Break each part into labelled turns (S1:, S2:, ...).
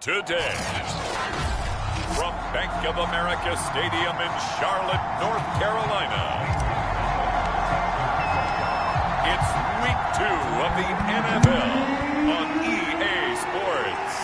S1: today. From Bank of America Stadium in Charlotte, North Carolina, it's Week 2 of the NFL on EA Sports.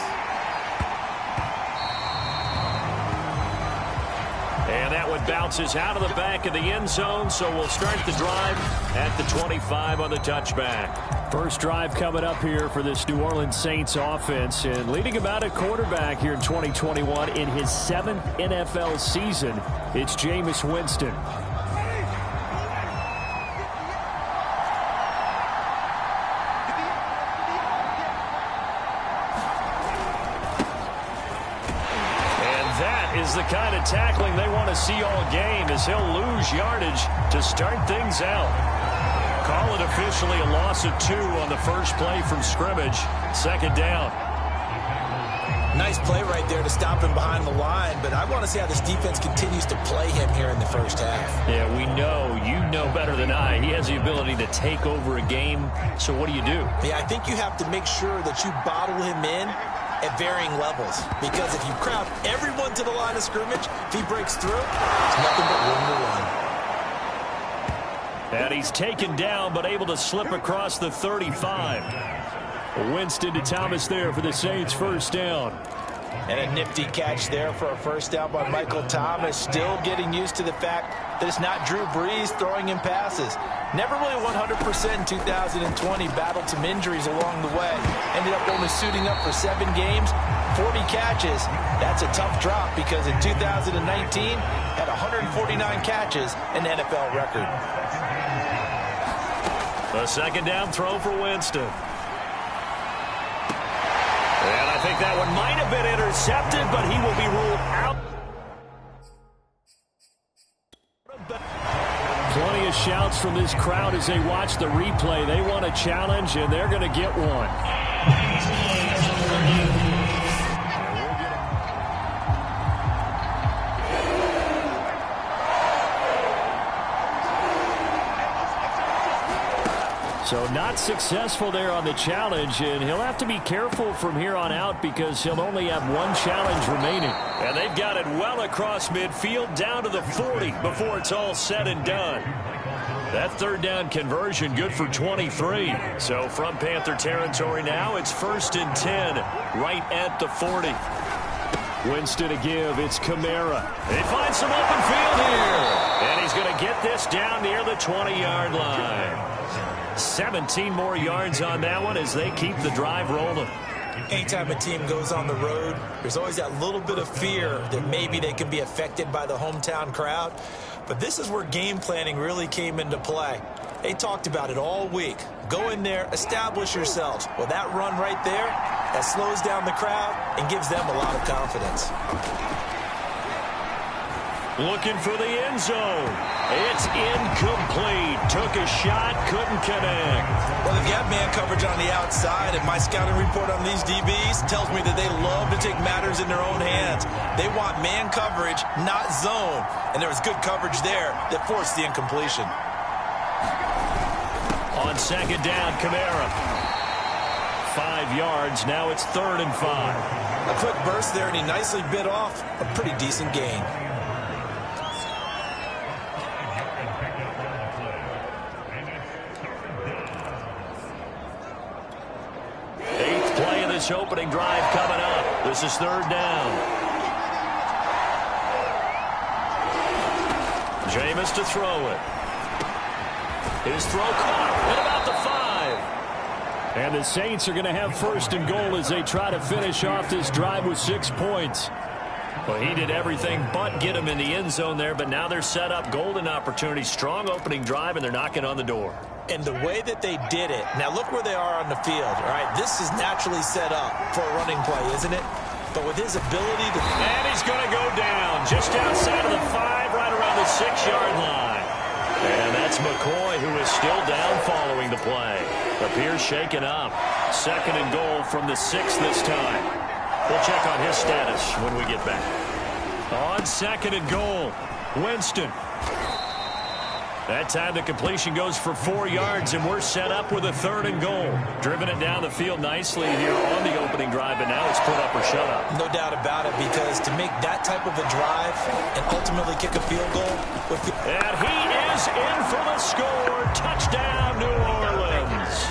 S2: And that one bounces out of the back of the end zone, so we'll start the drive at the 25 on the touchback.
S3: First drive coming up here for this New Orleans Saints offense, and leading about a quarterback here in 2021 in his 7th NFL season, it's Jameis Winston.
S2: Is the kind of tackling they want to see all game, as he'll lose yardage to start things out. Call it officially a loss of 2 on the first play from scrimmage. Second down.
S4: Nice play right there to stop him behind the line, but I want to see how this defense continues to play him here in the first half.
S2: Yeah, we know, you know better than I, he has the ability to take over a game. So what do you do?
S4: Yeah, I think you have to make sure that you bottle him in at varying levels, because if you crowd everyone to the line of scrimmage, if he breaks through, it's nothing but room to run.
S2: And he's taken down, but able to slip across the 35. Winston to Thomas there for the Saints' first down.
S4: And a nifty catch there for a first down by Michael Thomas. Still getting used to the fact that it's not Drew Brees throwing him passes. Never really 100% in 2020. Battled some injuries along the way. Ended up only suiting up for 7 games, 40 catches. That's a tough drop because in 2019, had 149 catches, an NFL record.
S2: A second down throw for Winston. And I think that one might have been intercepted, but he will be ruled out.
S3: Plenty of shouts from this crowd as they watch the replay. They want a challenge, and they're going to get one. So not successful there on the challenge, and he'll have to be careful from here on out because he'll only have 1 challenge remaining.
S2: And they've got it well across midfield down to the 40 before it's all said and done. That third down conversion good for 23. So from Panther territory now, it's 1st and 10 right at the 40.
S3: Winston to give. It's Kamara.
S2: They find some open field here. And he's going to get this down near the 20-yard line. 17 more yards on that one as they keep the drive rolling.
S4: Anytime a team goes on the road, there's always that little bit of fear that maybe they can be affected by the hometown crowd. But this is where game planning really came into play. They talked about it all week. Go in there, establish yourselves. Well, that run right there, that slows down the crowd and gives them a lot of confidence.
S2: Looking for the end zone. It's incomplete. Took a shot, couldn't connect.
S4: Well, if you have man coverage on the outside, and my scouting report on these DBs tells me that they love to take matters in their own hands. They want man coverage, not zone. And there was good coverage there that forced the incompletion.
S2: On second down, Kamara. 5 yards. Now it's 3rd and 5.
S4: A quick burst there, and he nicely bit off a pretty decent gain.
S2: This opening drive coming up. This is 3rd down. Jameis to throw it. His throw caught at about the 5.
S3: And the Saints are going to have 1st and goal as they try to finish off this drive with 6 points.
S2: Well, he did everything but get him in the end zone there, but now they're set up. Golden opportunity, strong opening drive, and they're knocking on the door.
S4: And the way that they did it, now look where they are on the field, all right? This is naturally set up for a running play, isn't it? But with his ability to...
S2: And he's going to go down just outside of the 5, right around the 6-yard line. And that's McCoy, who is still down following the play. Appears shaken up. 2nd and goal from the 6 this time. We'll check on his status when we get back. On 2nd and goal, Winston. That time the completion goes for 4 yards, and we're set up with a 3rd and goal. Driven it down the field nicely here on the opening drive, and now it's put up or shut up.
S4: No doubt about it, because to make that type of a drive and ultimately kick a field goal.
S2: And he is in for the score. Touchdown, New Orleans.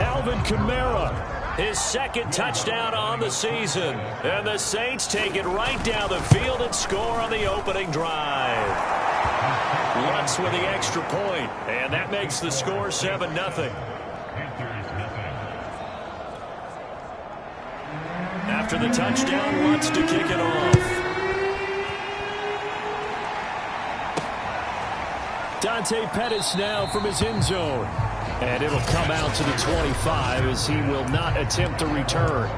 S2: Alvin Kamara, his 2nd touchdown on the season. And the Saints take it right down the field and score on the opening drive. Lutz with the extra point, and that makes the score 7-0. After the touchdown, Lutz to kick it off.
S3: Dante Pettis now from his end zone. And it'll come out to the 25 as he will not attempt to return.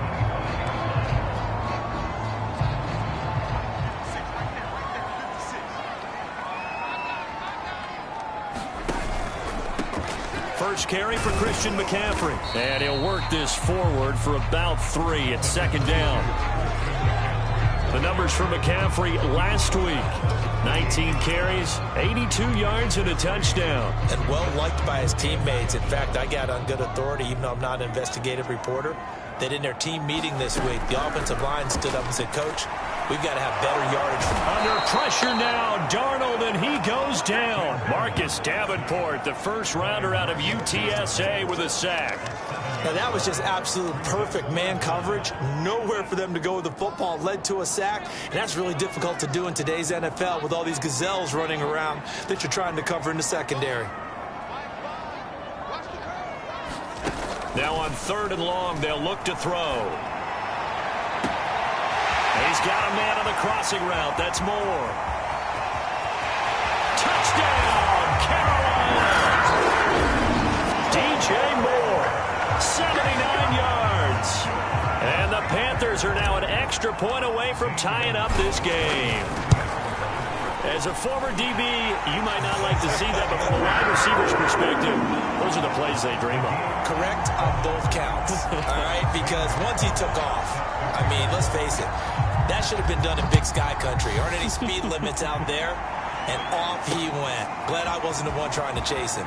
S2: First carry for Christian McCaffrey. And he'll work this forward for about 3. It's 2nd down. The numbers for McCaffrey last week. 19 carries, 82 yards, and a touchdown. And well-liked by his teammates. In fact, I got on good authority, even though I'm not an investigative reporter, that in their team meeting this week, the offensive line stood up and said, Coach, we've got to have better yardage. Under pressure now, Darnold, and he goes down. Marcus Davenport, the first-rounder out of UTSA with a sack.
S4: Now, that was just absolute perfect man coverage. Nowhere for them to go with the football. Led to a sack, and that's really difficult to do in today's NFL with all these gazelles running around that you're trying to cover in the secondary.
S2: Now on 3rd and long, they'll look to throw. He's got a man on the crossing route. That's Moore. Touchdown, Carolina! DJ Moore, 79 yards. And the Panthers are now an extra point away from tying up this game. As a former DB, you might not like to see that, but from a wide receiver's perspective, those are the plays they dream of.
S4: Correct on both counts, all right? Because once he took off, I mean, let's face it, that should have been done in Big Sky Country. Aren't any speed limits out there? And off he went. Glad I wasn't the one trying to chase him.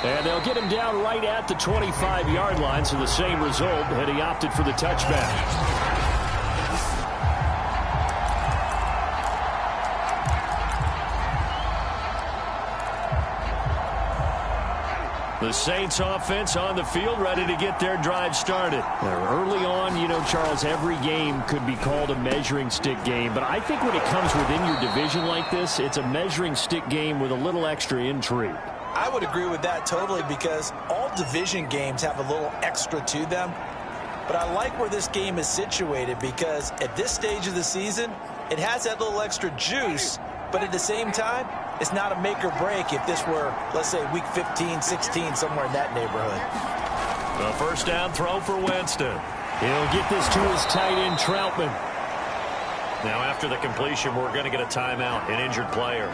S3: And they'll get him down right at the 25-yard line, so the same result, and he opted for the touchback. The Saints offense on the field, ready to get their drive started. Early on, you know, Charles, every game could be called a measuring stick game. But I think when it comes within your division like this, it's a measuring stick game with a little extra intrigue.
S4: I would agree with that totally, because all division games have a little extra to them. But I like where this game is situated, because at this stage of the season, it has that little extra juice. But at the same time, it's not a make or break if this were, let's say, week 15, 16, somewhere in that neighborhood.
S2: A first down throw for Winston.
S3: He'll get this to his tight end, Troutman.
S2: Now, after the completion, we're going to get a timeout, an injured player.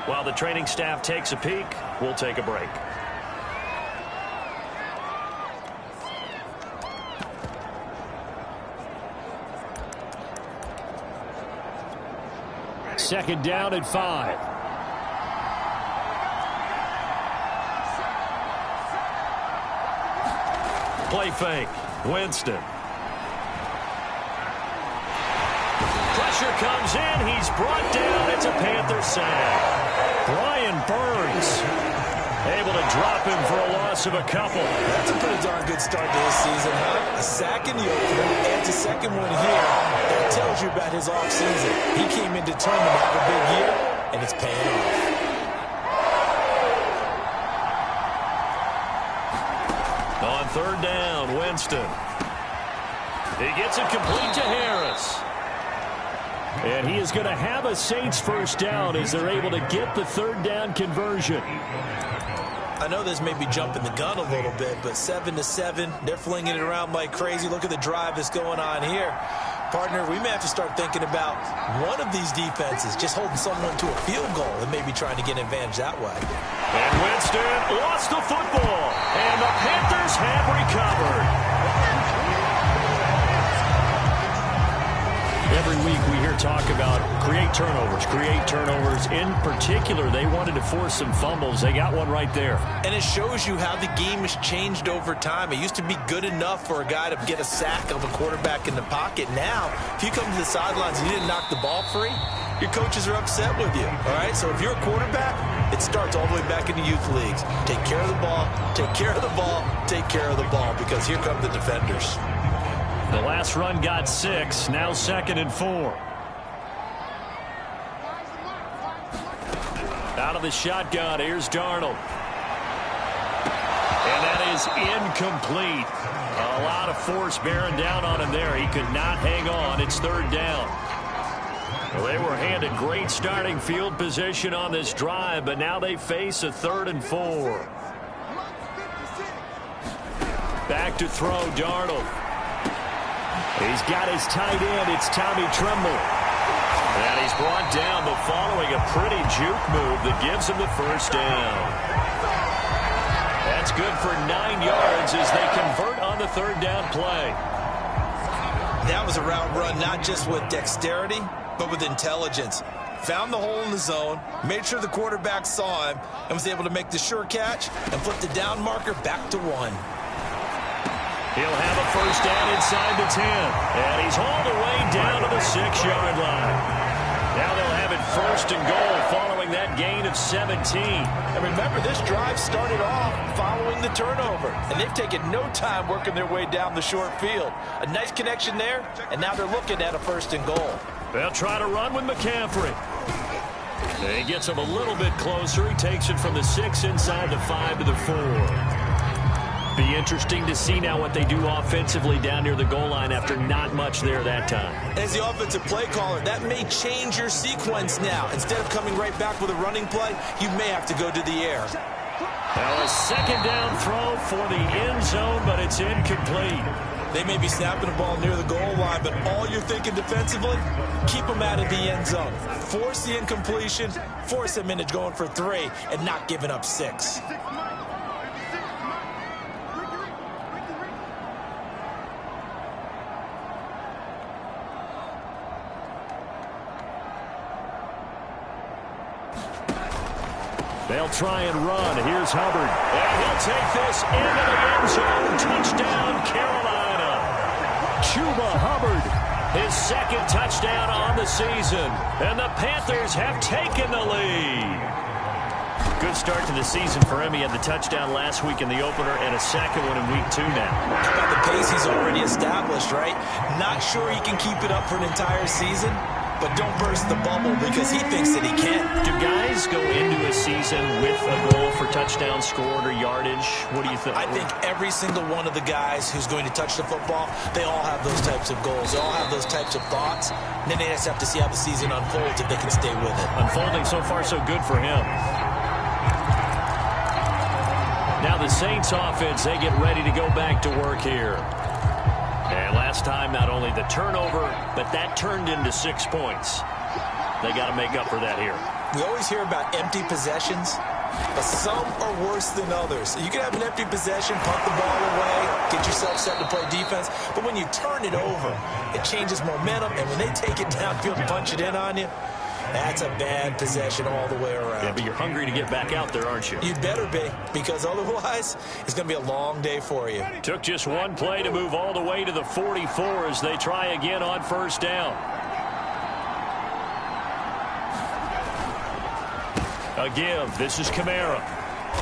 S2: While the training staff takes a peek, we'll take a break.
S3: Second down at 5.
S2: Play fake. Winston. Pressure comes in. He's brought down. It's a Panther sack. Brian Burns able to drop him for a loss of a couple.
S4: That's a pretty darn good start to this season, huh? A sack in the opener, adds a second one here. That tells you about his offseason. He came in determined to have a big year, and it's paying off.
S2: On third down, Winston. He gets it complete to Harris.
S3: And he is going to have a Saints first down as they're able to get the third down conversion.
S4: I know this may be jumping the gun a little bit, but 7-7, they're flinging it around like crazy. Look at the drive that's going on here. Partner, we may have to start thinking about one of these defenses just holding someone to a field goal and maybe trying to get an advantage that way.
S2: And Winston lost the football, and the Panthers have recovered.
S3: Every week we hear talk about create turnovers, create turnovers. In particular, they wanted to force some fumbles. They got one right there.
S4: And it shows you how the game has changed over time. It used to be good enough for a guy to get a sack of a quarterback in the pocket. Now, if you come to the sidelines and you didn't knock the ball free, your coaches are upset with you, all right? So if you're a quarterback, it starts all the way back in the youth leagues. Take care of the ball, take care of the ball, take care of the ball, because here come the defenders.
S3: The last run got 6, now 2nd and 4. Out of the shotgun, here's Darnold. And that is incomplete. A lot of force bearing down on him there. He could not hang on. It's 3rd down. Well, they were handed great starting field position on this drive, but now they face a 3rd and 4. Back to throw, Darnold. He's got his tight end. It's Tommy Tremble. And he's brought down, but following a pretty juke move that gives him the 1st down. That's good for 9 yards as they convert on the 3rd down play.
S4: That was a route run not just with dexterity, but with intelligence. Found the hole in the zone, made sure the quarterback saw him, and was able to make the sure catch and flip the down marker back to 1.
S3: He'll have a 1st down inside the 10. And he's all the way down to the 6-yard line. Now they'll have it 1st and goal following that gain of 17.
S4: And remember, this drive started off following the turnover. And they've taken no time working their way down the short field. A nice connection there, and now they're looking at a 1st and goal.
S3: They'll try to run with McCaffrey. He gets him a little bit closer. He takes it from the 6 inside the 5 to the 4. Be interesting to see now what they do offensively down near the goal line after not much there that time.
S4: As the offensive play caller, that may change your sequence now. Instead of coming right back with a running play, you may have to go to the air.
S3: Now a 2nd down throw for the end zone, but it's incomplete.
S4: They may be snapping the ball near the goal line, but all you're thinking defensively, keep them out of the end zone. Force the incompletion, force them into going for 3, and not giving up 6.
S3: They'll try and run. Here's Hubbard. And he'll take this into the end zone. Touchdown, Carolina. Chuba Hubbard, his 2nd touchdown on the season. And the Panthers have taken the lead. Good start to the season for him. He had the touchdown last week in the opener and a 2nd one in week 2 now.
S4: How about the pace he's already established, right? Not sure he can keep it up for an entire season, but don't burst the bubble because he thinks that he can.
S3: Do guys go into a season with a goal for touchdown scored or yardage? What do you think?
S4: I think every single one of the guys who's going to touch the football, they all have those types of goals. They all have those types of thoughts. And then they just have to see how the season unfolds if they can stay with it.
S3: Unfolding so far so good for him. Now the Saints offense, they get ready to go back to work here. And last time, not only the turnover, but that turned into 6 points. They got to make up for that here.
S4: We always hear about empty possessions, but some are worse than others. You can have an empty possession, punt the ball away, get yourself set to play defense, but when you turn it over, it changes momentum, and when they take it downfield and punch it in on you, that's a bad possession all the way around.
S3: Yeah, but you're hungry to get back out there, aren't you?
S4: You better be, because otherwise, it's going to be a long day for you.
S3: Took just one play to move all the way to the 44 as they try again on 1st down. A give. This is Kamara.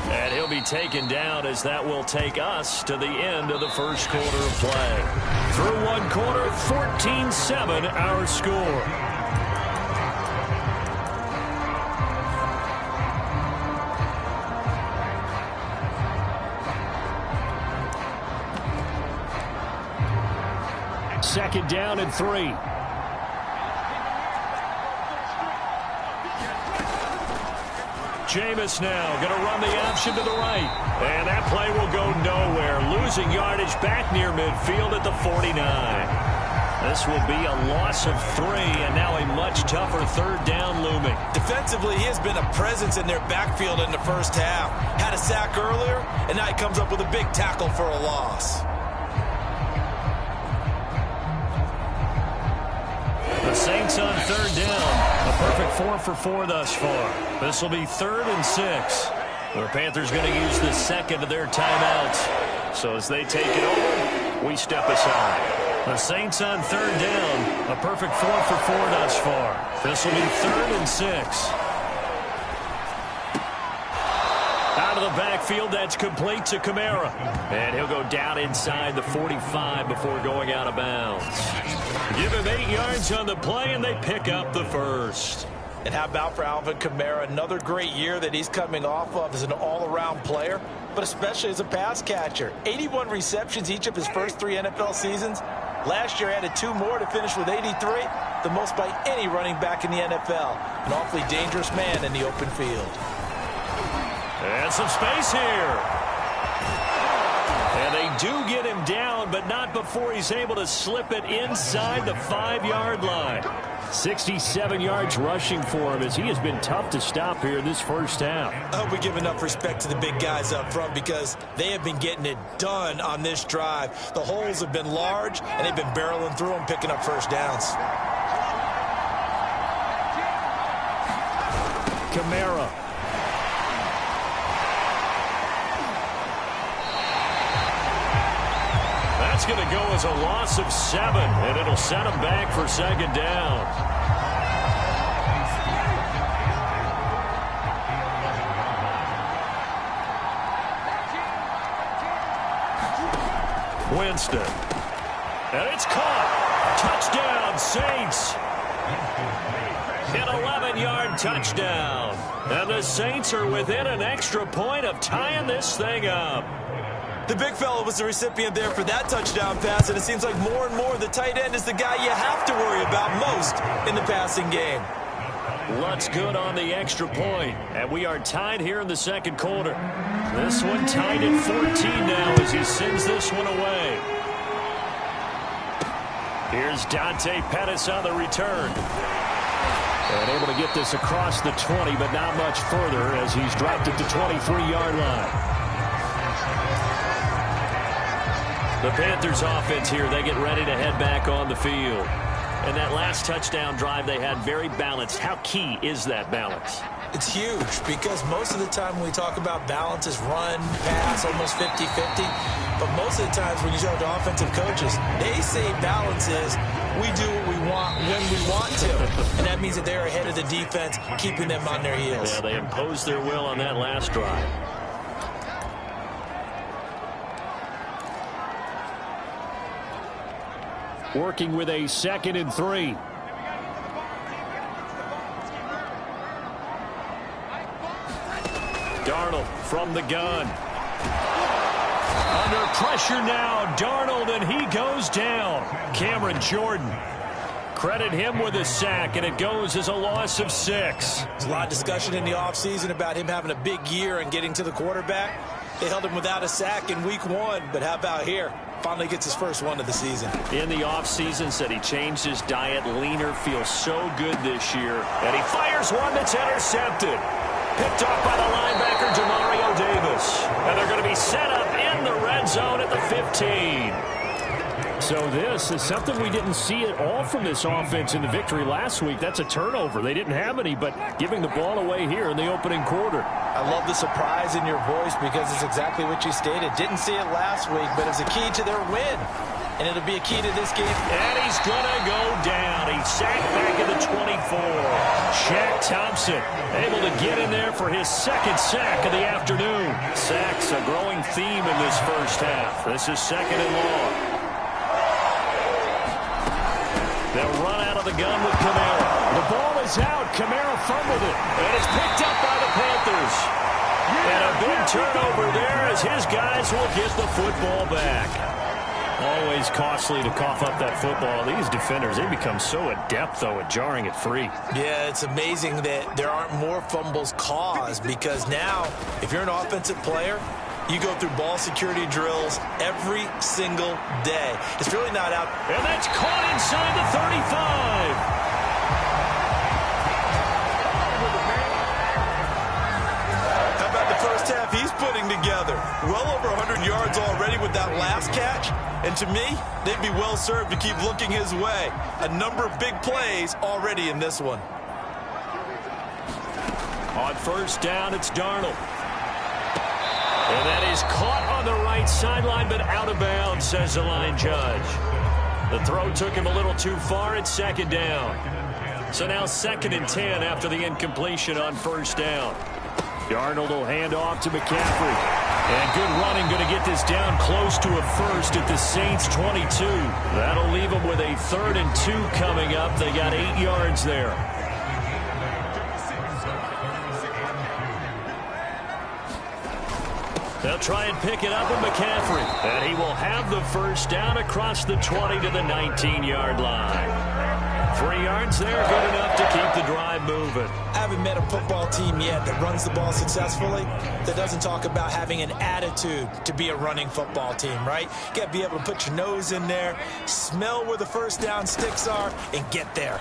S3: And he'll be taken down as that will take us to the end of the 1st quarter of play. Through 1 quarter, 14-7 our score. Second down and 3. Jameis now going to run the option to the right. And that play will go nowhere. Losing yardage back near midfield at the 49. This will be a loss of 3, and now a much tougher 3rd down looming.
S4: Defensively, he has been a presence in their backfield in the 1st half. Had a sack earlier, and now he comes up with a big tackle for a loss.
S3: The Saints on 3rd down.
S2: Perfect 4 for 4 thus far. This will be 3rd and 6. The Panthers going to use the second of their timeouts. So as they take it over, we step aside. The Saints on 3rd down. A perfect 4 for 4 thus far. This will be 3rd and 6. Out of the backfield, that's complete to Kamara. And he'll go down inside the 45 before going out of bounds. Give him 8 yards on the play, and they pick up the first.
S4: And how about for Alvin Kamara? Another great year that he's coming off of as an all-around player, but especially as a pass catcher. 81 receptions each of his first 3 NFL seasons. Last year added 2 more to finish with 83, the most by any running back in the NFL. An awfully dangerous man in the open field.
S2: And some space here. And they do get him down, but not before he's able to slip it inside the 5-yard line.
S3: 67 yards rushing for him as he has been tough to stop here in this first half.
S4: I hope we give enough respect to the big guys up front because they have been getting it done on this drive. The holes have been large, and they've been barreling through them, picking up first downs.
S3: Kamara.
S2: That's going to go as a loss of 7, and it'll set him back for 2nd down. Winston. And it's caught. Touchdown, Saints. An 11-yard touchdown. And the Saints are within an extra point of tying this thing up.
S4: The big fella was the recipient there for that touchdown pass, and it seems like more and more the tight end is the guy you have to worry about most in the passing game.
S2: Lutz good on the extra point, and we are tied here in the 2nd quarter. This one tied at 14 now as he sends this one away. Here's Dante Pettis on the return.
S3: And able to get this across the 20, but not much further as he's dropped at the 23-yard line.
S2: The Panthers offense here, they get ready to head back on the field. And that last touchdown drive they had very balanced. How key is that balance?
S4: It's huge because most of the time when we talk about balance is run, pass, almost 50-50. But most of the times when you talk to offensive coaches, they say balance is we do what we want when we want to. And that means that they're ahead of the defense, keeping them on their heels.
S2: Yeah, they imposed their will on that last drive.
S3: Working with a 2nd and 3.
S2: Darnold from the gun. Under pressure now, Darnold, and he goes down. Cameron Jordan. Credit him with a sack, and it goes as a loss of 6.
S4: There's a lot of discussion in the offseason about him having a big year and getting to the quarterback. They held him without a sack in week 1, but how about here? Finally gets his first one of the season.
S2: In the offseason, said he changed his diet, leaner, feels so good this year. And he fires one that's intercepted. Picked off by the linebacker, Demario Davis. And they're going to be set up in the red zone at the 15.
S3: So this is something we didn't see at all from this offense in the victory last week. That's a turnover. They didn't have any, but giving the ball away here in the opening quarter.
S4: I love the surprise in your voice because it's exactly what you stated. Didn't see it last week, but it's a key to their win. And it'll be a key to this game.
S2: And he's going to go down. He's sacked back at the 24. Shaq Thompson able to get in there for his 2nd sack of the afternoon. Sacks a growing theme in this first half. This is 2nd and long. They'll run out of the gun with Kamara.
S3: The ball is out. Kamara fumbled it.
S2: And it's picked up by the Panthers. And a big turnover there as his guys will get the football back.
S3: Always costly to cough up that football. These defenders, they become so adept, though, at jarring it free.
S4: Yeah, it's amazing that there aren't more fumbles caused because now, if you're an offensive player, you go through ball security drills every single day. It's really not out.
S2: And that's caught inside the 35.
S4: How about the first half he's putting together? Well over 100 yards already with that last catch. And to me, they'd be well served to keep looking his way. A number of big plays already in this one.
S2: On first down, it's Darnold. And that is caught on the right sideline, but out of bounds, says the line judge. The throw took him a little too far. It's second down. So now 2nd and 10 after the incompletion on first down. Darnold will hand off to McCaffrey. And good running, going to get this down close to a first at the Saints 22. That'll leave them with a 3rd and 2 coming up. They got 8 yards there. They'll try and pick it up with McCaffrey. And he will have the first down across the 20 to the 19-yard line. 3 yards there, good enough to keep the drive moving.
S4: I haven't met a football team yet that runs the ball successfully that doesn't talk about having an attitude to be a running football team, right? You got to be able to put your nose in there, smell where the first down sticks are, and get there.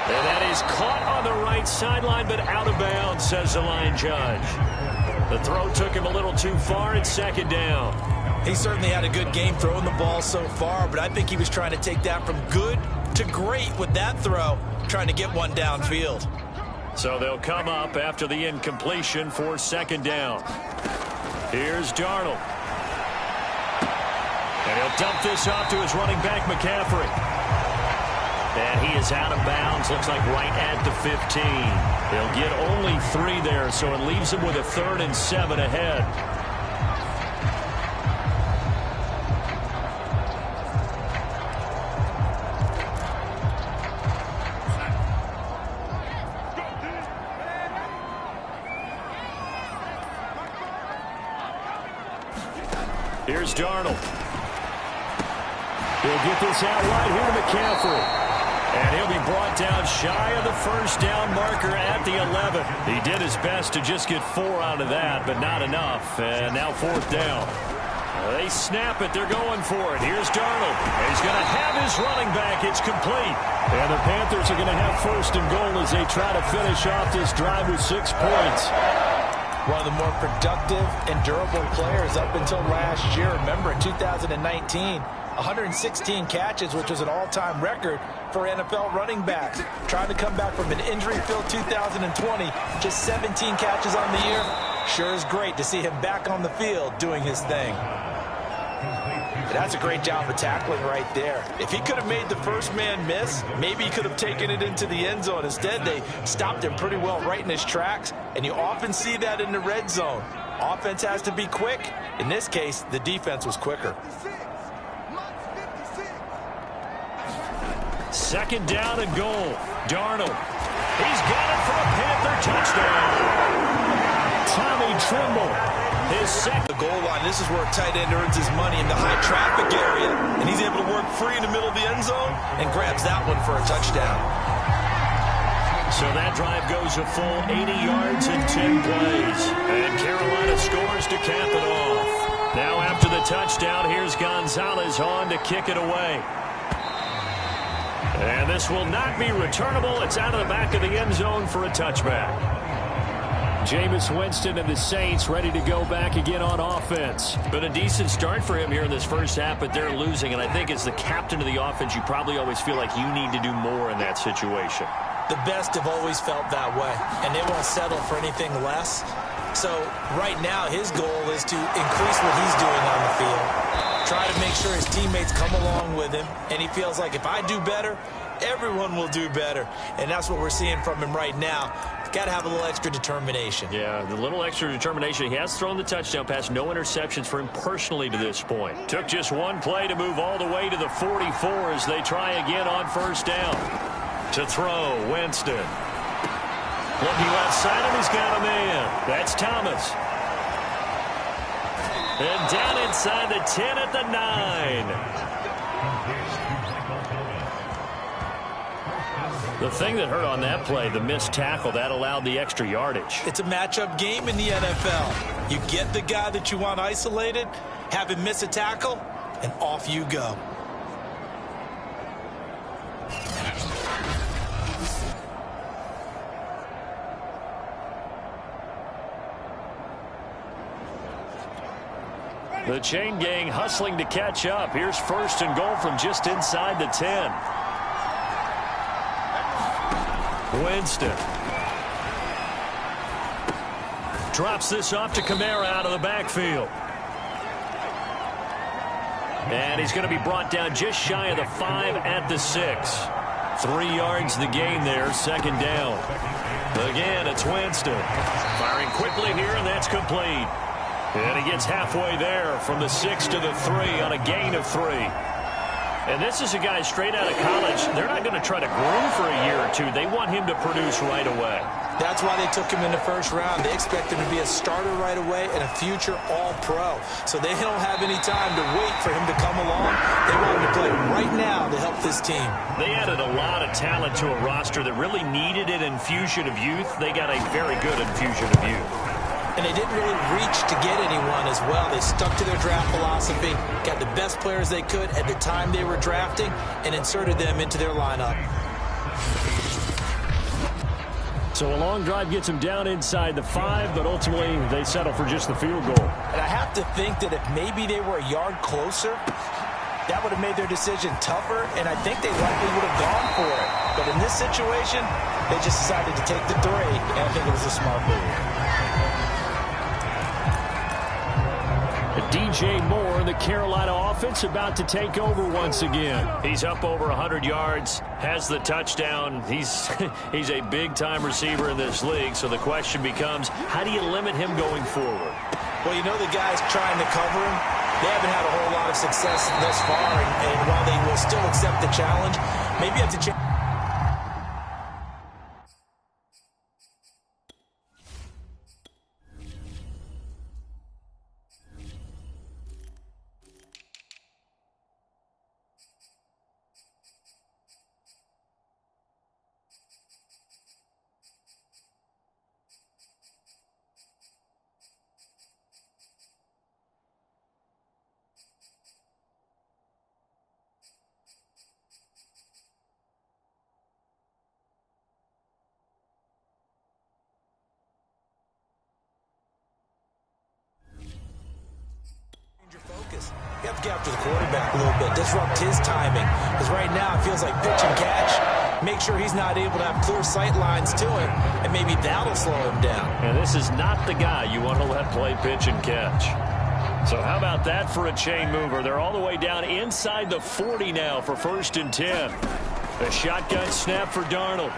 S2: And that is caught on the right sideline, but out of bounds, says the line judge. The throw took him a little too far. It's second down.
S4: He certainly had a good game throwing the ball so far, but I think he was trying to take that from good to great with that throw, trying to get one downfield.
S2: So they'll come up after the incompletion for second down. Here's Darnold. And he'll dump this off to his running back, McCaffrey. And he is out of bounds, looks like right at the 15. They'll get only 3 there, so it leaves him with a 3rd and 7 ahead. Here's Darnold. He'll get this out right here to McCaffrey. And he'll be brought down shy of the first down marker at the 11. He did his best to just get 4 out of that, but not enough. And now 4th down. They snap it. They're going for it. Here's Darnold. He's going to have his running back. It's complete. And the Panthers are going to have 1st and goal as they try to finish off this drive with 6 points.
S4: One of the more productive and durable players up until last year. Remember, in 2019, 116 catches, which was an all-time record for NFL running backs. Trying to come back from an injury-filled 2020, just 17 catches on the year. Sure is great to see him back on the field doing his thing. That's a great job of tackling right there. If he could have made the first man miss, maybe he could have taken it into the end zone. Instead, they stopped him pretty well right in his tracks, and you often see that in the red zone. Offense has to be quick. In this case, the defense was quicker.
S2: 2nd down and goal. Darnold. He's got it for a Panther touchdown. Tommy Tremble. His second
S4: goal line. This is where a tight end earns his money in the high traffic area, and he's able to work free in the middle of the end zone and grabs that one for a touchdown.
S2: So that drive goes a full 80 yards in 10 plays, and Carolina scores to cap it off. Now after the touchdown, here's Gonzalez on to kick it away. And this will not be returnable. It's out of the back of the end zone for a touchback. Jameis Winston and the Saints ready to go back again on offense. Been a decent start for him here in this first half, but they're losing. And I think as the captain of the offense, you probably always feel like you need to do more in that situation.
S4: The best have always felt that way, and they won't settle for anything less. So right now, his goal is to increase what he's doing on the field. Try to make sure his teammates come along with him, and he feels like if I do better, everyone will do better. And that's what we're seeing from him right now. Got to have a little extra determination.
S2: Yeah, the little extra determination. He has thrown the touchdown pass. No interceptions for him personally to this point. Took just one play to move all the way to the 44 as they try again on first down. To throw, Winston. Looking outside him, he's got a man. That's Thomas. And down inside the 10 at the 9. The thing that hurt on that play, the missed tackle, that allowed the extra yardage.
S4: It's a matchup game in the NFL. You get the guy that you want isolated, have him miss a tackle, and off you go.
S2: The chain gang hustling to catch up. Here's first and goal from just inside the 10. Winston. Drops this off to Kamara out of the backfield. And he's going to be brought down just shy of the 5 at the 6. 3 yards the gain there, second down. Again, it's Winston. Firing quickly here, and that's complete. And he gets halfway there from the 6 to the 3 on a gain of 3. And this is a guy straight out of college. They're not going to try to groom for a year or two. They want him to produce right away.
S4: That's why they took him in the first round. They expect him to be a starter right away and a future All-Pro. So they don't have any time to wait for him to come along. They want him to play right now to help this team. They added a lot of talent to a roster that really needed an infusion of youth. They got a very good infusion of youth. And they didn't really reach to get anyone as well. They stuck to their draft philosophy, got the best players they could at the time they were drafting, and inserted them into their lineup.
S3: So a long drive gets them down inside the 5, but ultimately they settle for just the field goal.
S4: And I have to think that if maybe they were a yard closer, that would have made their decision tougher, and I think they likely would have gone for it. But in this situation, they just decided to take the 3, and I think it was a smart move.
S3: DJ Moore, the Carolina offense, about to take over once again.
S2: He's up over 100 yards, has the touchdown. He's a big-time receiver in this league, so the question becomes, how do you limit him going forward?
S4: Well, you know the guys trying to cover him, they haven't had a whole lot of success thus far, and while they will still accept the challenge, maybe you have to change. You have to get after the quarterback a little bit, disrupt his timing. Because right now it feels like pitch and catch. Make sure he's not able to have clear sight lines to him, and maybe that'll slow him down.
S2: And this is not the guy you want to let play pitch and catch. So how about that for a chain mover? They're all the way down inside the 40 now for 1st and 10. A shotgun snap for Darnold.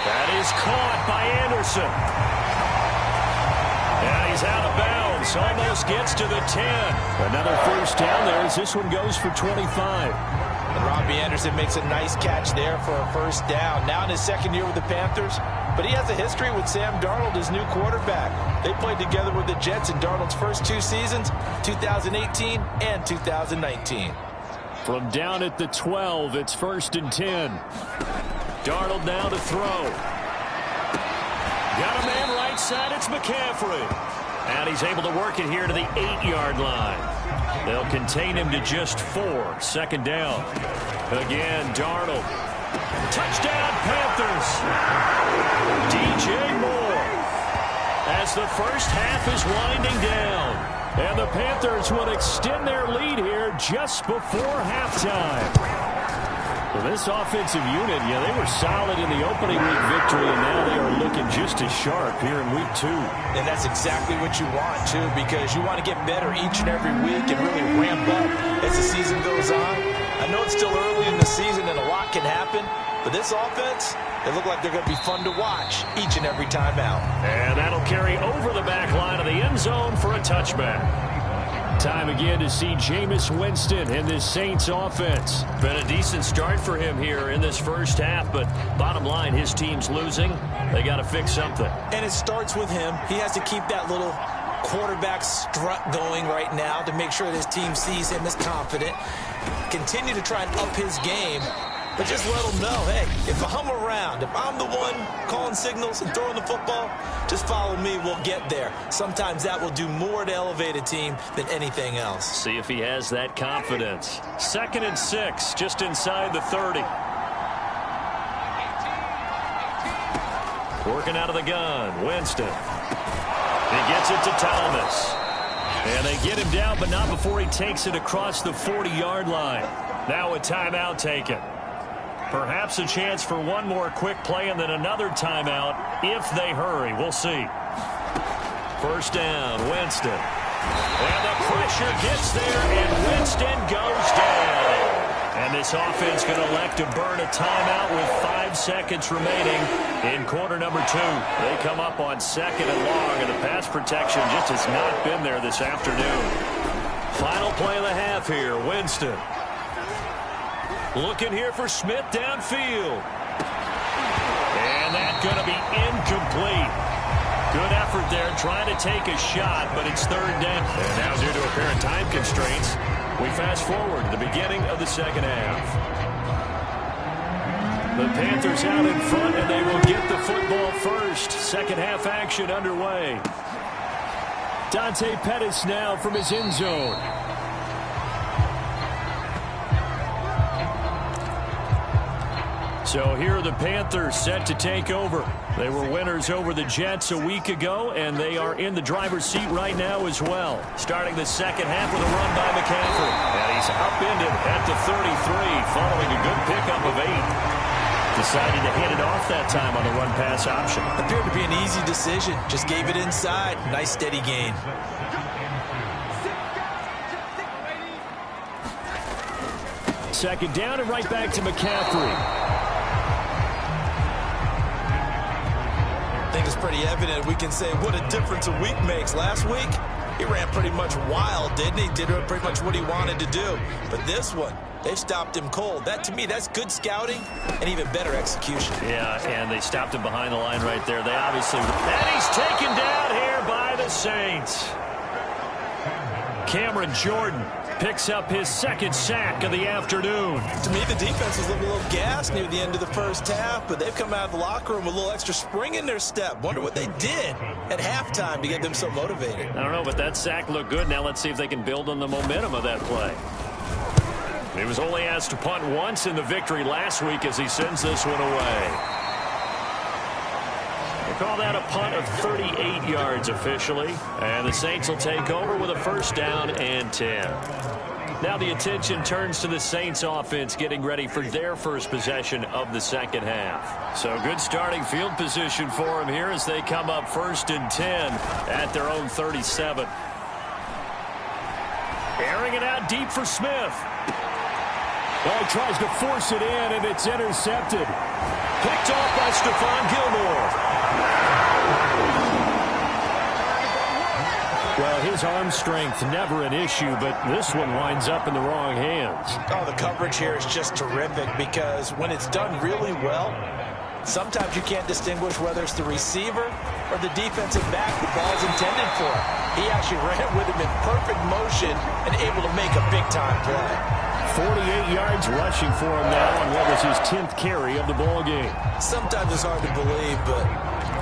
S2: That is caught by Anderson. Yeah, he's out of bounds. Almost gets to the 10.
S3: Another first down there as this one goes for 25.
S4: And Robbie Anderson makes a nice catch there for a first down. Now in his 2nd year with the Panthers, but he has a history with Sam Darnold, his new quarterback. They played together with the Jets in Darnold's first 2 seasons, 2018 and 2019.
S3: From down at the 12, it's 1st and 10.
S2: Darnold now to throw. Got a man right side, it's McCaffrey. And he's able to work it here to the 8-yard line. They'll contain him to just 4. 2nd down. Again, Darnold. Touchdown, Panthers. DJ Moore. As the first half is winding down. And the Panthers will extend their lead here just before halftime.
S3: Well, this offensive unit, they were solid in the opening week victory, and now they are looking just as sharp here in week 2.
S4: And that's exactly what you want, too, because you want to get better each and every week and really ramp up as the season goes on. I know it's still early in the season and a lot can happen, but this offense, they look like they're going to be fun to watch each and every time out.
S2: And that'll carry over the back line of the end zone for a touchback.
S3: Time again to see Jameis Winston in this Saints offense.
S2: Been a decent start for him here in this first half, but bottom line, his team's losing. They got to fix something.
S4: And it starts with him. He has to keep that little quarterback strut going right now to make sure that his team sees him as confident. Continue to try and up his game, but just let him know, hey, if I'm around, if I'm the one calling signals and throwing the football, just follow me, we'll get there. Sometimes that will do more to elevate a team than anything else.
S2: See if he has that confidence. 2nd and 6, just inside the 30. Working out of the gun, Winston. He gets it to Thomas. And they get him down, but not before he takes it across the 40-yard line. Now a timeout taken. Perhaps a chance for one more quick play and then another timeout if they hurry. We'll see. First down, Winston. And the pressure gets there, and Winston goes down. And this offense going to elect to burn a timeout with 5 seconds remaining in quarter number 2. They come up on 2nd and long, and the pass protection just has not been there this afternoon. Final play of the half here, Winston. Looking here for Smith downfield. And that's going to be incomplete. Good effort there trying to take a shot, but it's 3rd down. And now due to apparent time constraints, we fast forward to the beginning of the second half. The Panthers out in front, and they will get the football first. Second half action underway. Dante Pettis now from his end zone. So here are the Panthers set to take over. They were winners over the Jets a week ago, and they are in the driver's seat right now as well. Starting the second half with a run by McCaffrey. And he's upended at the 33 following a good pickup of 8. Decided to hand it off that time on the run-pass option.
S4: Appeared to be an easy decision. Just gave it inside. Nice steady gain.
S3: Second down and right back to McCaffrey.
S4: I think it's pretty evident. We can say what a difference a week makes. Last week, he ran pretty much wild, didn't he? Did pretty much what he wanted to do. But this one, they've stopped him cold. That, to me, that's good scouting and even better execution.
S2: Yeah, and they stopped him behind the line right there. They obviously... And he's taken down here by the Saints. Cameron Jordan picks up his 2nd sack of the afternoon.
S4: To me, the defense was looking a little gassed near the end of the first half, but they've come out of the locker room with a little extra spring in their step. Wonder what they did at halftime to get them so motivated.
S2: I don't know, but that sack looked good. Now let's see if they can build on the momentum of that play. He was only asked to punt once in the victory last week as he sends this one away. Call that a punt of 38 yards officially. And the Saints will take over with a 1st down and 10. Now the attention turns to the Saints offense getting ready for their first possession of the second half. So good starting field position for them here as they come up 1st and 10 at their own 37. Airing it out deep for Smith.
S3: Well, he tries to force it in, and it's intercepted. Picked off by Stephon Gilmore. Well, his arm strength never an issue, but this one winds up in the wrong hands.
S4: Oh, the coverage here is just terrific because when it's done really well, sometimes you can't distinguish whether it's the receiver or the defensive back the ball's intended for. He actually ran with him in perfect motion and able to make a big-time play.
S3: 48 yards rushing for him now on what was his 10th carry of the ball game.
S4: Sometimes it's hard to believe, but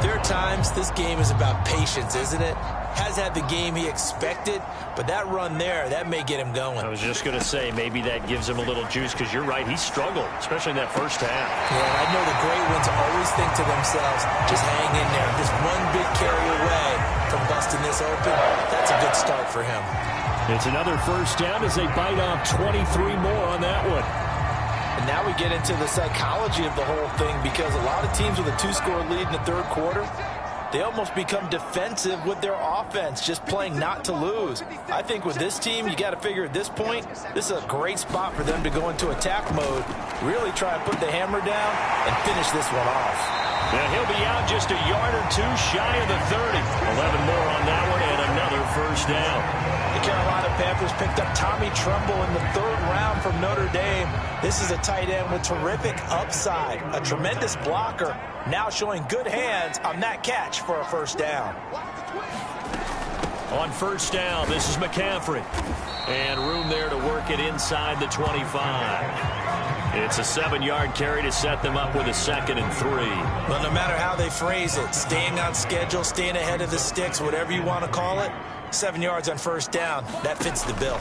S4: there are times this game is about patience, isn't it? Has had the game he expected, but that run there, that may get him going.
S2: I was just going to say, maybe that gives him a little juice because you're right, he struggled, especially in that first half.
S4: Yeah, I know the great ones always think to themselves, just hang in there. Just one big carry away from busting this open. That's a good start for him.
S3: It's another 1st down as they bite off 23 more on that one.
S4: And now we get into the psychology of the whole thing because a lot of teams with a 2-score lead in the 3rd quarter, they almost become defensive with their offense, just playing not to lose. I think with this team, you got to figure at this point, this is a great spot for them to go into attack mode, really try and put the hammer down and finish this one off.
S2: Now he'll be out just a yard or 2 shy of the 30. 11 more on that one and another 1st down.
S4: The Carolina Panthers picked up Tommy Tremble in the 3rd round from Notre Dame. This is a tight end with terrific upside, a tremendous blocker, now showing good hands on that catch for a 1st down.
S2: On 1st down, this is McCaffrey. And room there to work it inside the 25. It's a 7-yard carry to set them up with a 2nd and 3.
S4: Well, no matter how they phrase it, staying on schedule, staying ahead of the sticks, whatever you want to call it, 7 yards on 1st down, that fits the bill.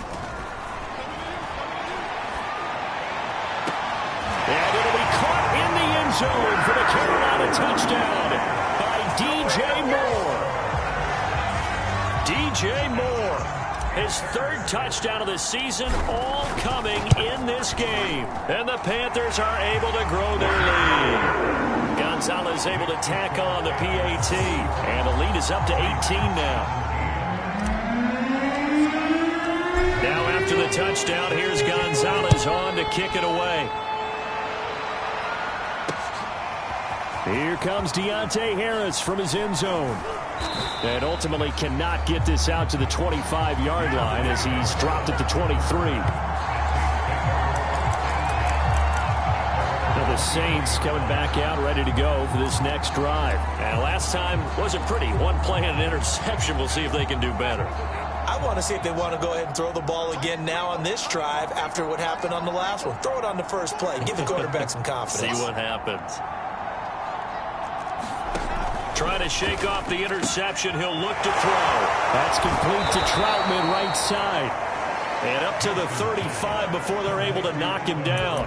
S3: And it'll be caught in the end zone for the Carolina touchdown by DJ Moore. DJ Moore
S2: His third touchdown of the season, all coming in this game. And the Panthers are able to grow their lead. Gonzalez able to tack on the PAT. And the lead is up to 18 now. Now after the touchdown, here's Gonzalez on to kick it away.
S3: Here comes Deontay Harris from his end zone. And ultimately cannot get this out to the 25-yard line as he's dropped at the 23. Now the Saints coming back out ready to go for this next drive.
S2: And last time wasn't pretty. One play and an interception. We'll see if they can do better.
S4: I want to see if they want to go ahead and throw the ball again now on this drive after what happened on the last one. Throw it on the first play. Give the quarterback some confidence.
S2: See what happens. Trying to shake off the interception. He'll look to throw.
S3: That's complete to Troutman, right side.
S2: And up to the 35 before they're able to knock him down.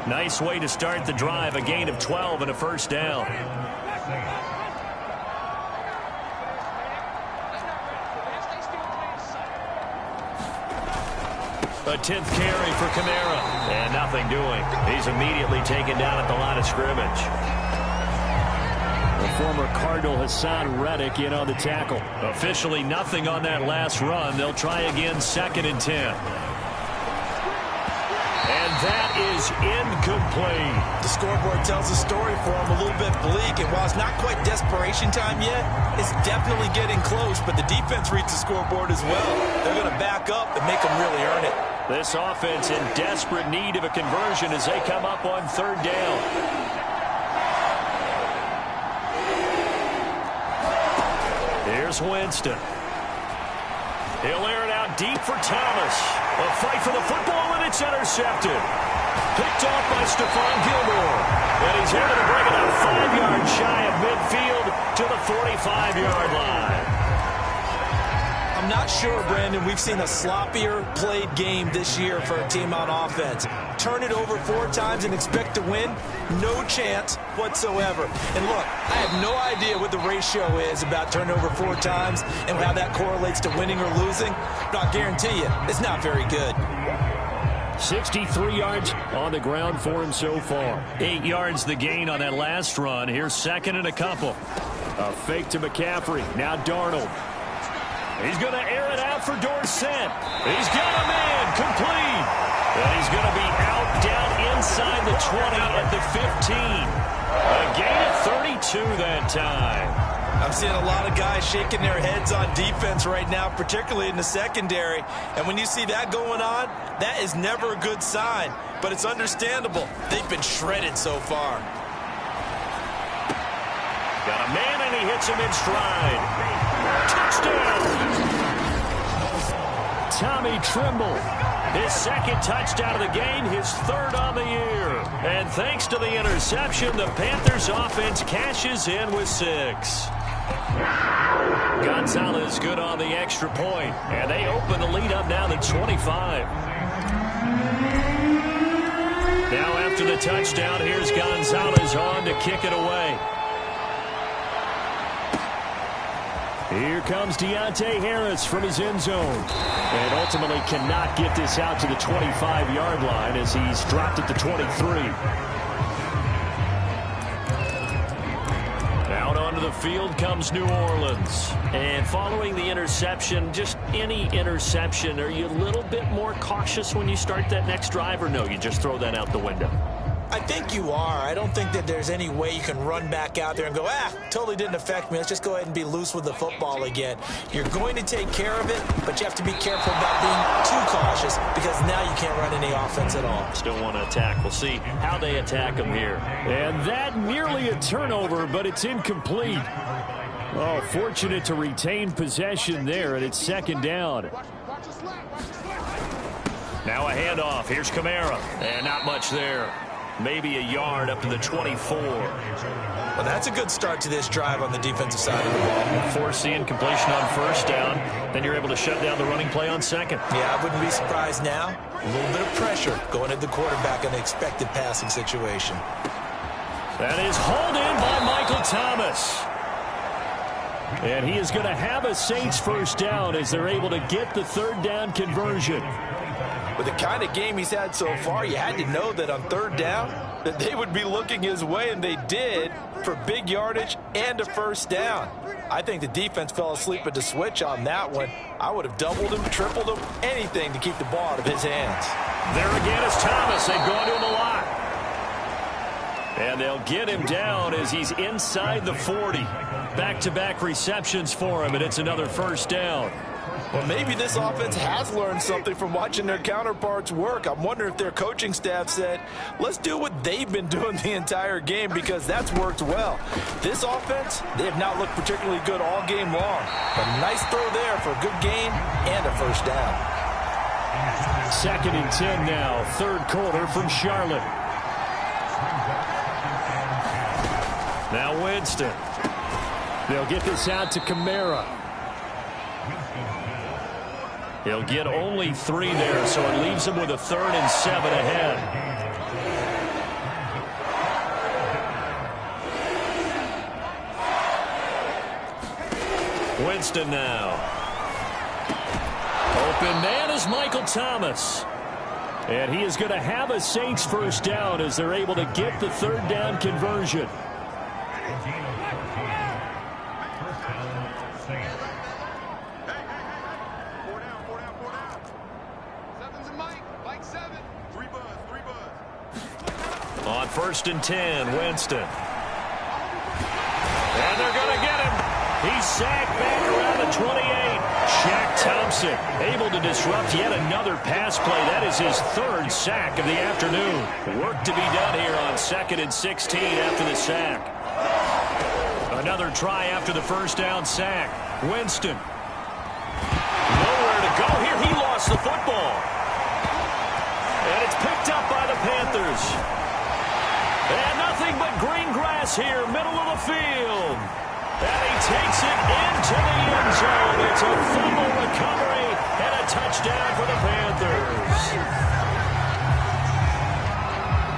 S2: Nice way to start the drive. A gain of 12 and a first down. A 10th carry for Kamara. And nothing doing. He's immediately taken down at the line of scrimmage.
S3: The former Cardinal Hassan Reddick in on the tackle.
S2: Officially nothing on that last run. They'll try again, 2nd and 10. And that is incomplete.
S4: The scoreboard tells a story for him, a little bit bleak. And while it's not quite desperation time yet, it's definitely getting close. But the defense reads the scoreboard as well. They're going to back up and make them really earn it.
S2: This offense in desperate need of a conversion as they come up on 3rd down. Here's Winston. He'll air it out deep for Thomas. A fight for the football, and it's intercepted. Picked off by Stephon Gilmore. And he's able to bring it up 5 yards shy of midfield to the 45-yard line.
S4: I'm not sure, Brandon, we've seen a sloppier played game this year for a team on offense. Turn it over 4 times and expect to win? No chance whatsoever. And look, I have no idea what the ratio is about turning over 4 times and how that correlates to winning or losing. But I'll guarantee you, it's not very good.
S3: 63 yards on the ground for him so far.
S2: 8 yards the gain on that last run. Here's 2nd and a couple.
S3: A fake to McCaffrey. Now Darnold.
S2: He's going to air it out for Dorsett. He's got him in, complete. And he's going to be out down inside the 20 at the 15. A gain of 32 that time.
S4: I'm seeing a lot of guys shaking their heads on defense right now, particularly in the secondary. And when you see that going on, that is never a good sign. But it's understandable. They've been shredded so far.
S2: Got a man, and he hits him in stride. Touchdown!
S3: Tommy Tremble.
S2: His 2nd touchdown of the game, his 3rd on the year. And thanks to the interception, the Panthers offense cashes in with 6. Gonzalez good on the extra point. And they open the lead up now to 25. Now after the touchdown, here's Gonzalez on to kick it away.
S3: Here comes Deontay Harris from his end zone. And ultimately cannot get this out to the 25-yard line as he's dropped at the 23. Out onto the field comes New Orleans. And following the interception, just any interception, are you a little bit more cautious when you start that next drive, or no, you just throw that out the window?
S4: I think you are. I don't think that there's any way you can run back out there and go, totally didn't affect me. Let's just go ahead and be loose with the football again. You're going to take care of it, but you have to be careful about being too cautious because now you can't run any offense at all.
S2: Still want to attack. We'll see how they attack them here.
S3: And that nearly a turnover, but it's incomplete. Oh, fortunate to retain possession there, and it's 2nd down.
S2: Now a handoff. Here's Kamara. And not much there. Maybe a yard up to the 24.
S4: Well, that's a good start to this drive on the defensive side of the ball.
S2: Force the incompletion on 1st down. Then you're able to shut down the running play on 2nd.
S4: Yeah, I wouldn't be surprised now. A little bit of pressure going at the quarterback in an expected passing situation.
S2: That is hauled in by Michael Thomas.
S3: And he is going to have a Saints first down as they're able to get the third down conversion.
S4: With the kind of game he's had so far, you had to know that on third down that they would be looking his way, and they did, for big yardage and a first down. I think the defense fell asleep at the switch on that one. I would have doubled him, tripled him, anything to keep the ball out of his hands.
S2: There again is Thomas. They've gone to him a lot.
S3: And they'll get him down as he's inside the 40. Back-to-back receptions for him, and it's another first down.
S4: Well, maybe this offense has learned something from watching their counterparts work. I'm wondering if their coaching staff said, let's do what they've been doing the entire game, because that's worked well. This offense, they have not looked particularly good all game long. A nice throw there for a good gain and a first down.
S3: 2nd and 10 now, third quarter from Charlotte. Now Winston. They'll get this out to Kamara. He'll get only 3 there, so it leaves him with a 3rd and 7 ahead. Winston now. Open man is Michael Thomas. And he is going to have a Saints first down as they're able to get the third down conversion. On 1st and 10, Winston. And they're going to get him. He's sacked back around the 28. Shaq Thompson able to disrupt yet another pass play. That is his 3rd sack of the afternoon. Work to be done here on 2nd and 16 after the sack. Another try after the first down sack. Winston. Nowhere to go here. He lost the football. And it's picked up by the Panthers. And nothing but green grass here, middle of the field. And he takes it into the end zone. It's a fumble recovery and a touchdown for the Panthers.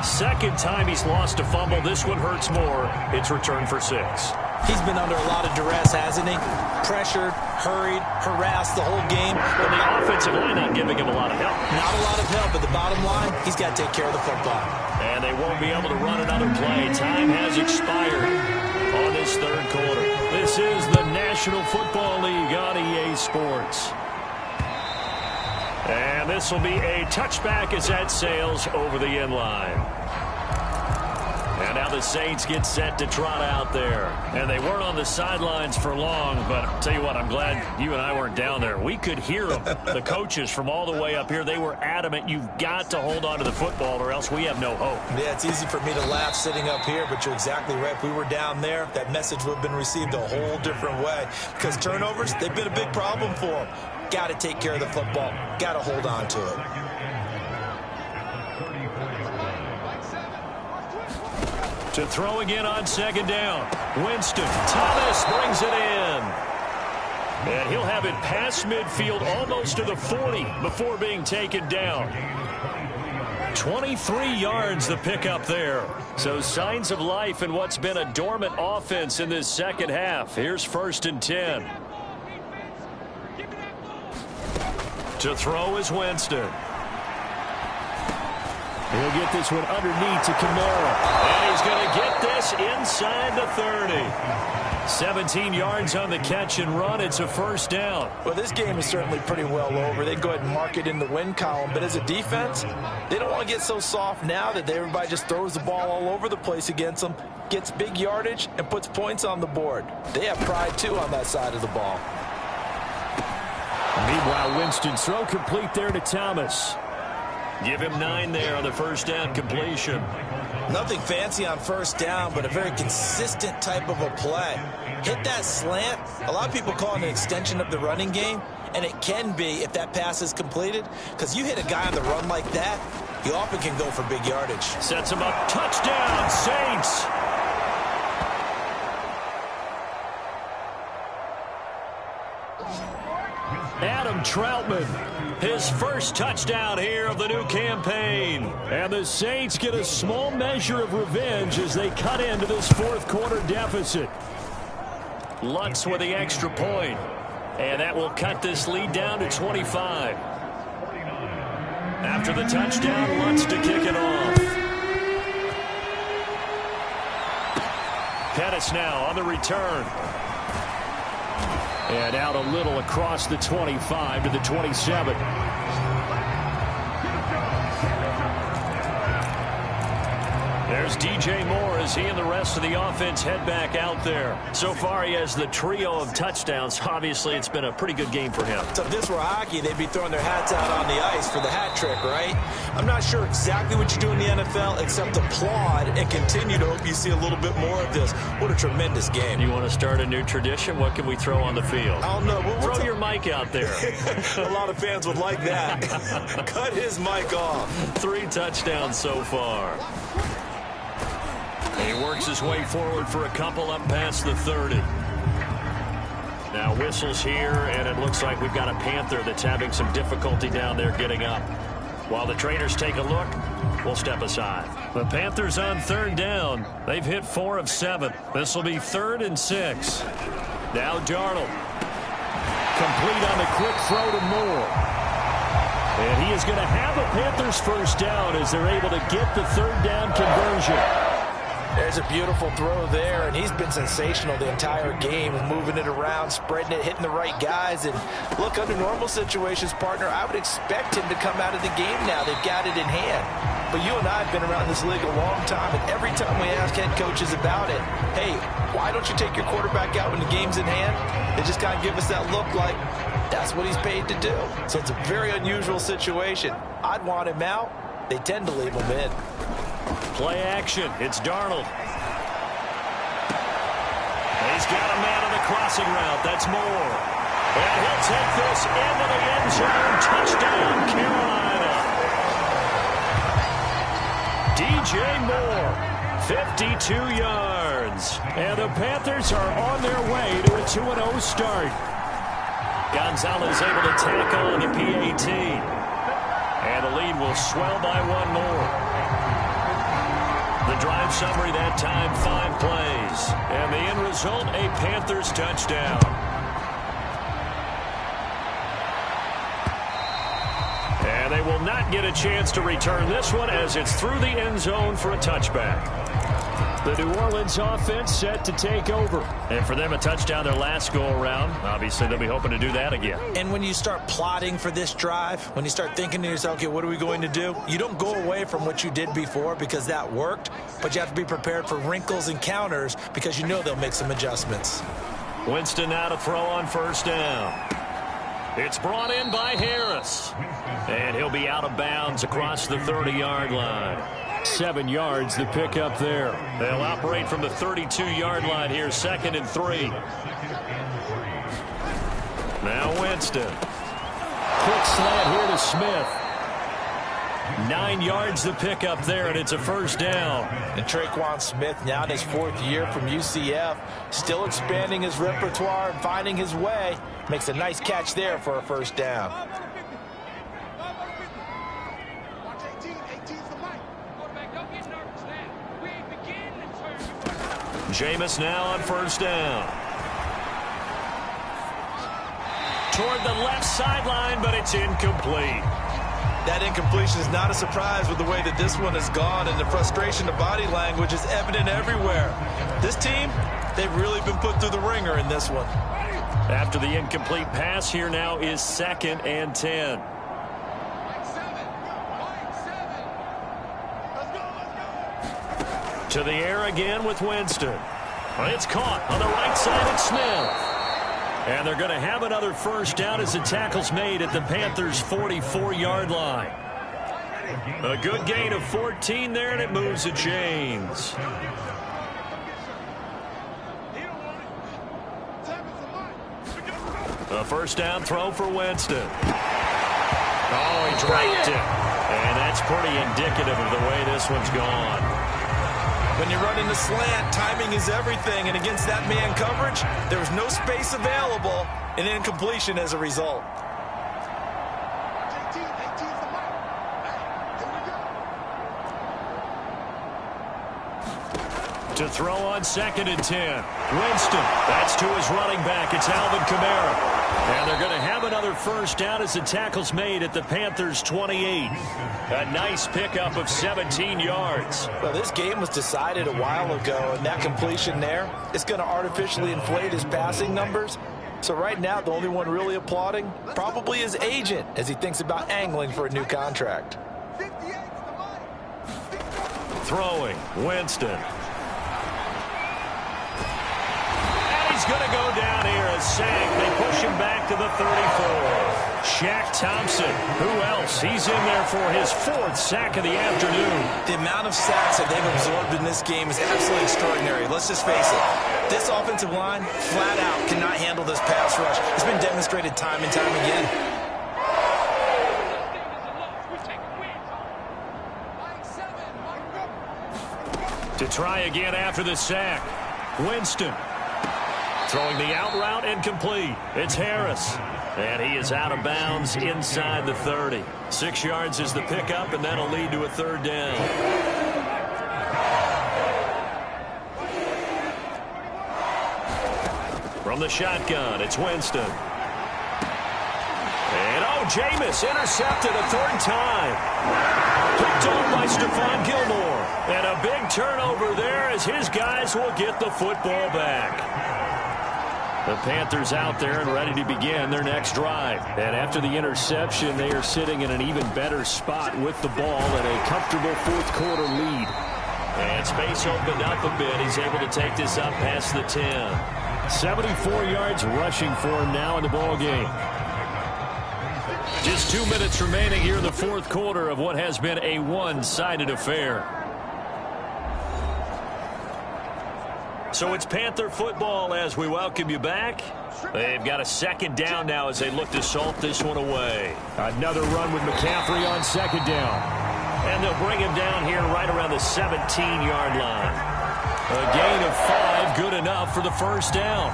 S3: 2nd time he's lost a fumble. This one hurts more. It's returned for 6.
S4: He's been under a lot of duress, hasn't he? Pressured, hurried, harassed the whole game.
S3: But the offensive line not giving him a lot of help.
S4: Not a lot of help, but the bottom line, he's got to take care of the football.
S3: And they won't be able to run another play. Time has expired on this third quarter. This is the National Football League on EA Sports. And this will be a touchback as that sails over the end line. And now the Saints get set to trot out there. And they weren't on the sidelines for long, but I'll tell you what, I'm glad you and I weren't down there. We could hear them, the coaches from all the way up here. They were adamant, you've got to hold on to the football or else we have no hope.
S4: Yeah, it's easy for me to laugh sitting up here, but you're exactly right. If we were down there, that message would have been received a whole different way. Because turnovers, they've been a big problem for them. Got to take care of the football. Got to hold on to it.
S3: To throw again on 2nd down. Winston. Thomas brings it in. And he'll have it past midfield almost to the 40 before being taken down. 23 yards the pickup there. So signs of life in what's been a dormant offense in this second half. Here's 1st and 10. To throw is Winston. He'll get this one underneath to Kamara. And he's going to get this inside the 30. 17 yards on the catch and run. It's a first down.
S4: Well, this game is certainly pretty well over. They go ahead and mark it in the win column. But as a defense, they don't want to get so soft now that everybody just throws the ball all over the place against them, gets big yardage, and puts points on the board. They have pride, too, on that side of the ball.
S3: Meanwhile, Winston's throw complete there to Thomas. Give him 9 there on the first down completion.
S4: Nothing fancy on first down, but a very consistent type of a play. Hit that slant. A lot of people call it an extension of the running game, and it can be if that pass is completed, because you hit a guy on the run like that, he often can go for big yardage.
S3: Sets him up. Touchdown, Saints. Adam Troutman, his first touchdown here of the new campaign. And the Saints get a small measure of revenge as they cut into this fourth quarter deficit.
S2: Lutz with the extra point. And that will cut this lead down to 25. After the touchdown, Lutz to kick it off. Pettis now on the return. And out a little across the 25 to the 27. There's DJ Moore as he and the rest of the offense head back out there. So far, he has the trio of touchdowns. Obviously, it's been a pretty good game for him.
S4: So if this were hockey, they'd be throwing their hats out on the ice for the hat trick, right? I'm not sure exactly what you do in the NFL except applaud and continue to hope you see a little bit more of this. What a tremendous game.
S2: You want to start a new tradition? What can we throw on the field?
S4: I don't know.
S2: Throw your mic out there.
S4: A lot of fans would like that. Cut his mic off.
S2: 3 touchdowns so far. He works his way forward for a couple up past the 30. Now whistles here, and it looks like we've got a Panther that's having some difficulty down there getting up. While the Traders take a look, we'll step aside. The Panthers on 3rd down. They've hit 4 of 7. This will be 3rd and 6. Now Darnold. Complete on the quick throw to Moore. And he is going to have a Panthers first down as they're able to get the 3rd down conversion.
S4: There's a beautiful throw there, and he's been sensational the entire game, moving it around, spreading it, hitting the right guys. And look, under normal situations, partner, I would expect him to come out of the game now. They've got it in hand. But you and I have been around this league a long time, and every time we ask head coaches about it, hey, why don't you take your quarterback out when the game's in hand? They just kind of give us that look like that's what he's paid to do. So it's a very unusual situation. I'd want him out. They tend to leave him in.
S2: Play action. It's Darnold. He's got a man on the crossing route. That's Moore. And he'll take this into the end zone. Touchdown, Carolina. DJ Moore, 52 yards. And the Panthers are on their way to a 2-0 start. Gonzalez able to tack on the PAT. And the lead will swell by 1 more. The drive summary that time, 5 plays. And the end result, a Panthers touchdown. And they will not get a chance to return this one as it's through the end zone for a touchback. The New Orleans offense set to take over. And for them, a touchdown their last go-around. Obviously, they'll be hoping to do that again.
S4: And when you start plotting for this drive, when you start thinking to yourself, okay, what are we going to do? You don't go away from what you did before because that worked, but you have to be prepared for wrinkles and counters because you know they'll make some adjustments.
S2: Winston now to throw on 1st down. It's brought in by Harris. And he'll be out of bounds across the 30-yard line.
S3: 7 yards, the pickup there.
S2: They'll operate from the 32-yard line here, 2nd and 3. Now Winston.
S3: Quick slant here to Smith.
S2: 9 yards the pickup there, and it's a 1st down.
S4: And Traquan Smith now in his 4th year from UCF, still expanding his repertoire and finding his way. Makes a nice catch there for a 1st down.
S2: Jameis now on 1st down. Toward the left sideline, but it's incomplete.
S4: That incompletion is not a surprise with the way that this one has gone, and the frustration, the body language is evident everywhere. This team, they've really been put through the ringer in this one.
S2: After the incomplete pass, here now is 2nd and 10. To the air again with Winston. It's caught on the right side of Smith. And they're going to have another 1st down as the tackle's made at the Panthers' 44-yard line. A good gain of 14 there, and it moves the chains. A 1st down throw for Winston. Oh, he dropped it. And that's pretty indicative of the way this one's gone.
S4: When you're running the slant, timing is everything. And against that man coverage, there was no space available, and incompletion as a result.
S2: To throw on 2nd and 10. Winston. That's to his running back. It's Alvin Kamara. And they're going to have another first down as the tackle's made at the Panthers' 28. A nice pickup of 17 yards.
S4: Well, this game was decided a while ago, and that completion there is going to artificially inflate his passing numbers. So right now, the only one really applauding probably his agent as he thinks about angling for a new contract.
S2: Throwing, Winston. He's going to go down here, a sack. They push him back to the 34. Shaq Thompson, who else? He's in there for his 4th sack of the afternoon.
S4: The amount of sacks that they've absorbed in this game is absolutely extraordinary. Let's just face it. This offensive line, flat out, cannot handle this pass rush. It's been demonstrated time and time again.
S2: To try again after the sack. Winston. Throwing the out route incomplete. It's Harris. And he is out of bounds inside the 30. 6 yards is the pickup, and that'll lead to a 3rd down. From the shotgun, it's Winston. And, Jameis intercepted a 3rd time. Picked off by Stephon Gilmore. And a big turnover there as his guys will get the football back. The Panthers out there and ready to begin their next drive. And after the interception, they are sitting in an even better spot with the ball and a comfortable 4th quarter lead. And space opened up a bit. He's able to take this up past the 10. 74 yards rushing for him now in the ball game. Just 2 minutes remaining here in the 4th quarter of what has been a one-sided affair. So it's Panther football as we welcome you back. They've got a 2nd down now as they look to salt this one away.
S3: Another run with McCaffrey on 2nd down.
S2: And they'll bring him down here right around the 17-yard line. A gain of 5, good enough for the 1st down.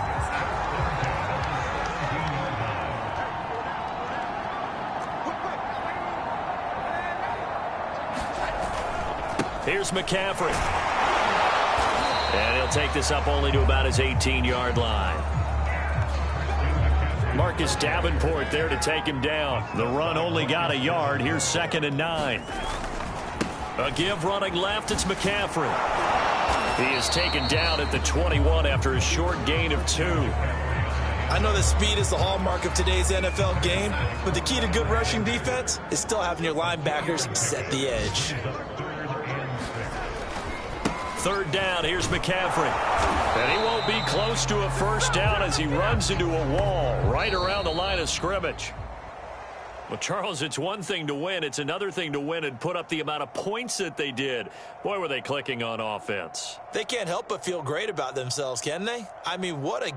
S2: Here's McCaffrey. And he'll take this up only to about his 18-yard line. Marcus Davenport there to take him down. The run only got a yard. Here's 2nd and 9. A give running left. It's McCaffrey. He is taken down at the 21 after a short gain of 2.
S4: I know that speed is the hallmark of today's NFL game, but the key to good rushing defense is still having your linebackers set the edge.
S2: 3rd down, here's McCaffrey. And he won't be close to a 1st down as he runs into a wall right around the line of scrimmage. Well, Charles, it's one thing to win. It's another thing to win and put up the amount of points that they did. Boy, were they clicking on offense.
S4: They can't help but feel great about themselves, can they? I mean, what a